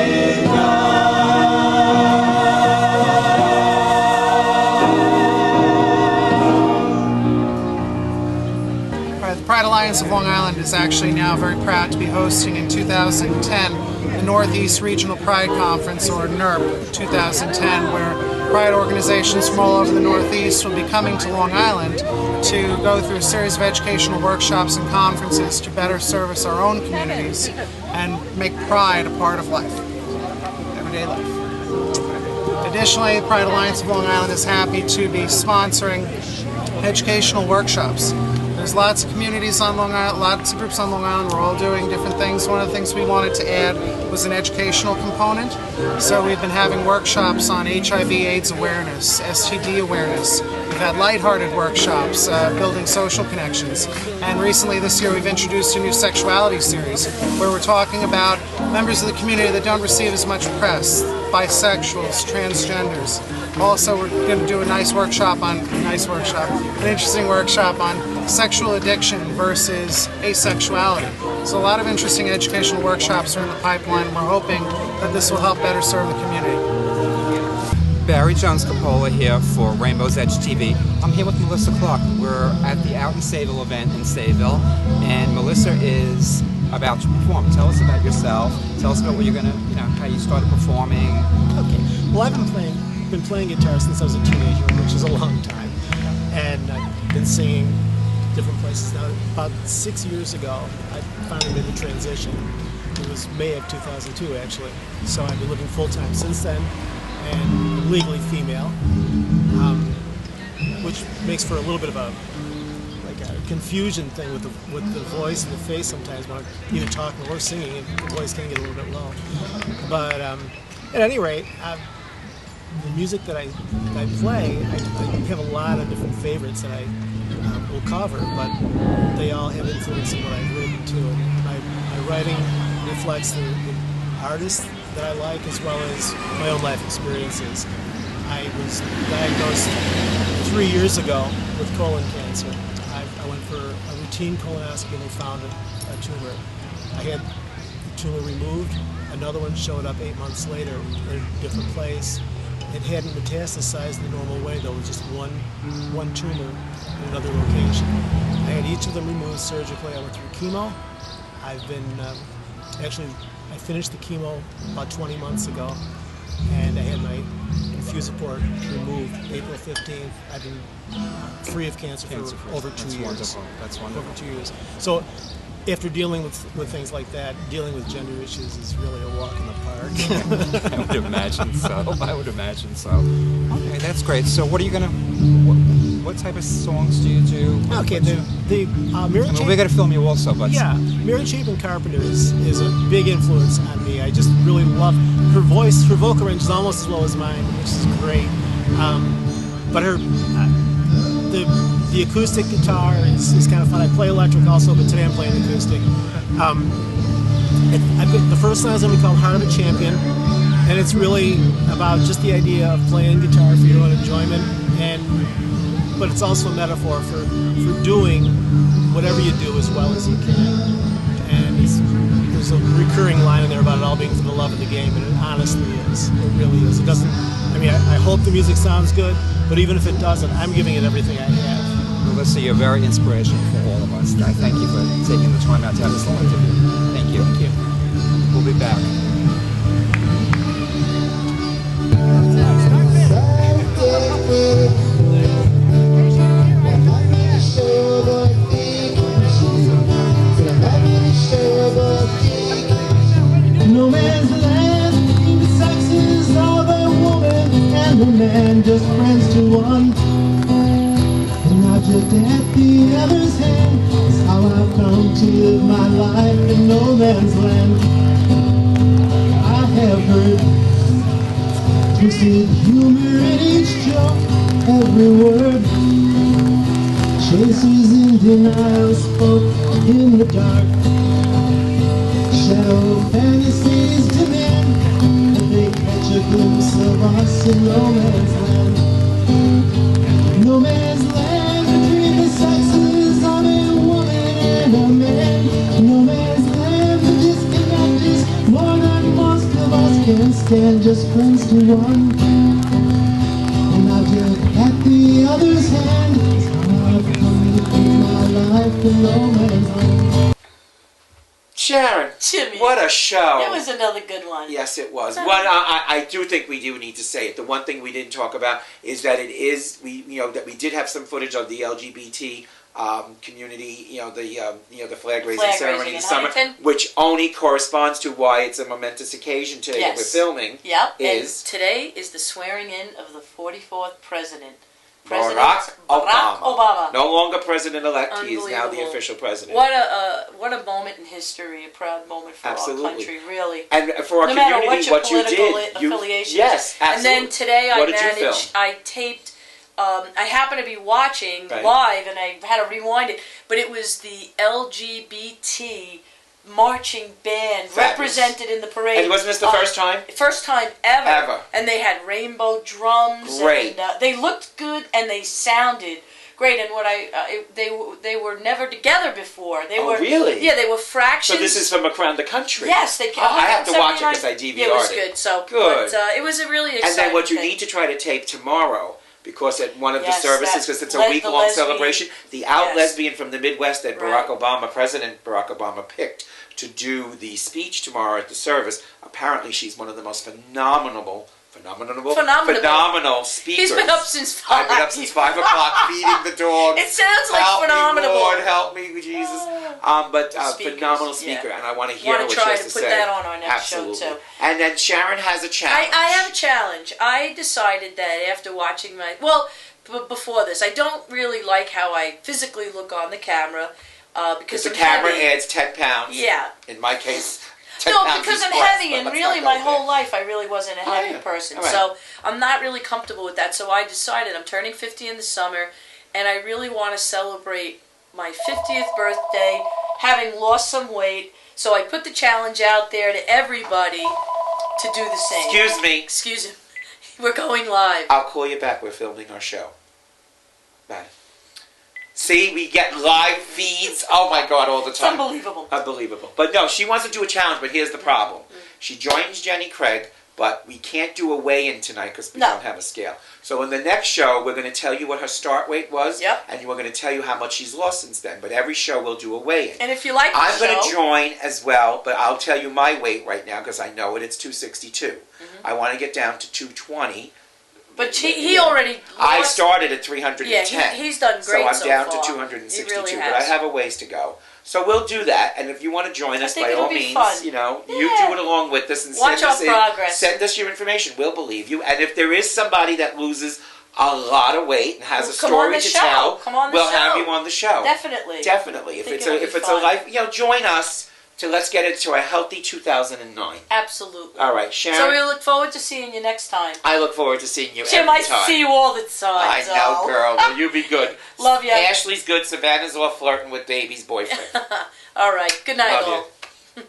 The Pride Alliance of Long Island is actually now very proud to be hosting in 2010 the Northeast Regional Pride Conference, or NERP 2010, where pride organizations from all over the Northeast will be coming to Long Island to go through a series of educational workshops and conferences to better service our own communities and make pride a part of life, everyday life. Additionally, the Pride Alliance of Long Island is happy to be sponsoring educational workshops. There's lots of communities on Long Island, lots of groups on Long Island. We're all doing different things. One of the things we wanted to add was an educational component. So we've been having workshops on HIV/AIDS awareness, STD awareness. We've had lighthearted workshops, building social connections. And recently this year we've introduced a new sexuality series where we're talking about members of the community that don't receive as much press, bisexuals, transgenders. Also, we're going to do an interesting workshop on sexual addiction versus asexuality. So a lot of interesting educational workshops are in the pipeline. We're hoping that this will help better serve the community. Barry Jones Coppola here for Rainbow's Edge TV. I'm here with Melissa Clark. We're at the Out in Sayville event in Sayville, and Melissa is about to perform. Tell us about yourself. Tell us about what you're gonna, how you started performing. Okay. Well, I've been playing guitar since I was a teenager, which is a long time, and I've been singing different places. Now, about 6 years ago, I finally made the transition. It was May of 2002, actually. So I've been living full time since then, and legally female, which makes for a little bit of a confusion thing with the voice and the face sometimes when I'm either talking or singing. The voice can get a little bit low. But at any rate, the music that I play, I have a lot of different favorites that I will cover, but they all have influence in what I've written too. And my writing reflects the artists that I like as well as my own life experiences. I was diagnosed 3 years ago with colon cancer. I went for a routine colonoscopy and they found a tumor. I had the tumor removed. Another one showed up 8 months later in a different place. It hadn't metastasized the normal way though. It was just one tumor in another location. I had each of them removed surgically. I went through chemo. I've been, I finished the chemo about 20 months ago, and I had my Infusiport removed April 15th. I've been free of cancer for over 2 years. Wonderful. That's wonderful. Over 2 years. So after dealing with things like that, dealing with gender issues is really a walk in the park. I would imagine so. Okay, that's great. So what are you gonna? What type of songs do you do? Okay, Mary Chapin. We're gonna film you also, but yeah, Mary Chapin Carpenter is a big influence on me. I just really love her voice. Her vocal range is almost as low as mine, which is great. But her the acoustic guitar is kind of fun. I play electric also, but today I'm playing acoustic. The first song is going to be called Heart of a Champion, and it's really about just the idea of playing guitar for your own enjoyment, but it's also a metaphor for doing whatever you do as well as you can. And there's a recurring line in there about it all being for the love of the game, and it honestly is. It really is. It doesn't. I mean, I hope the music sounds good, but even if it doesn't, I'm giving it everything I have. Melissa, you're very inspirational for all of us. I thank you for taking the time out to have this little interview. Thank you. Thank you. We'll be back. No man's land, the sexes of a woman and a man, just friends to one. And object at the other's hand is how I've come to live my life in no man's land. I have heard twisted humor in each joke, every word. Chasers in denial spoke in the dark. Shadow fantasies to men, and they catch a glimpse of us in no man's land. No man's land between the sexes of a woman and a man. No man's land, the disconnect is more than most of us can stand, just friends to one. And I just at the other's hand, is how I've come to do my life in no man's land. Sharon, Jimmy, what a show! It was another good one. Yes, it was. I do think we do need to say it. The one thing we didn't talk about is that that we did have some footage of the LGBT community. The flag raising ceremony in the summer, which only corresponds to why it's a momentous occasion today that we're filming. Yep. And today is the swearing in of the 44th president. Barack Obama. No longer president-elect. He is now the official president. What a moment in history, a proud moment for our country, really. And for our community, what you did. Affiliations. Yes, absolutely. And then today I taped, I happened to be watching live, and I had to rewind it, but it was the LGBT marching band represented in the parade. And wasn't this the first time? First time ever. Ever. And they had rainbow drums. Great. And, they looked good and they sounded great. And what they were never together before. They were really? Yeah, they were fractions. So this is from around the country. Yes, they came. I have to watch it because I DVR'd it. was good. So good. But, it was a really exciting. And then what you thing. need to try to tape tomorrow. Because at one of the Yes, services, because it's a week-long celebration, the out lesbian from the Midwest that President Barack Obama picked to do the speech tomorrow at the service, apparently she's one of the most phenomenal speakers. He's been up since 5. I've been up since 5 o'clock feeding the dog. It sounds like help phenomenal. Me, Lord, help me, Jesus. But phenomenal speaker, and I want to hear what she has to say. Try to put that on our next Absolutely. show, too. And then Sharon has a challenge. I have a challenge. I decided that after watching before this, I don't really like how I physically look on the camera because the camera adds 10 pounds. Yeah. In my case, 10 no, pounds because I'm breast, heavy, and really my whole life I really wasn't a heavy person. All right. So I'm not really comfortable with that. So I decided I'm turning 50 in the summer, and I really want to celebrate my 50th birthday, having lost some weight. So I put the challenge out there to everybody to do the same. Excuse me. Excuse me. We're going live. I'll call you back. We're filming our show. Bye. See, we get live feeds. Oh my God, all the time. It's unbelievable. Unbelievable. But no, she wants to do a challenge, but here's the problem. She joins Jenny Craig, but we can't do a weigh-in tonight because we don't have a scale. So in the next show, we're going to tell you what her start weight was, and we're going to tell you how much she's lost since then. But every show we'll do a weigh-in. And if you like the I'm going to show, join as well, but I'll tell you my weight right now because I know it. It's 262. I want to get down to 220. But he already lost. I started at 310. Yeah, he's done great so I'm down far. to 262, He really but has. I have a ways to go. So we'll do that, and if you want to join us, by all means, fun. you know, you do it along with us and Watch send us our progress. Send us your information. We'll believe you. And if there is somebody that loses a lot of weight and has a story to tell, Come on the we'll show. have you on the show. Definitely. Definitely. If it's a life, you know, join us. So let's get it to a healthy 2009. Absolutely. All right, Sharon. So we look forward to seeing you next time. I look forward to seeing you Jim, every I time. see you all the time. I know, girl. Well, you be good. Love you. Ashley's good. Savannah's off flirting with baby's boyfriend. All right. Good night, Love all. you.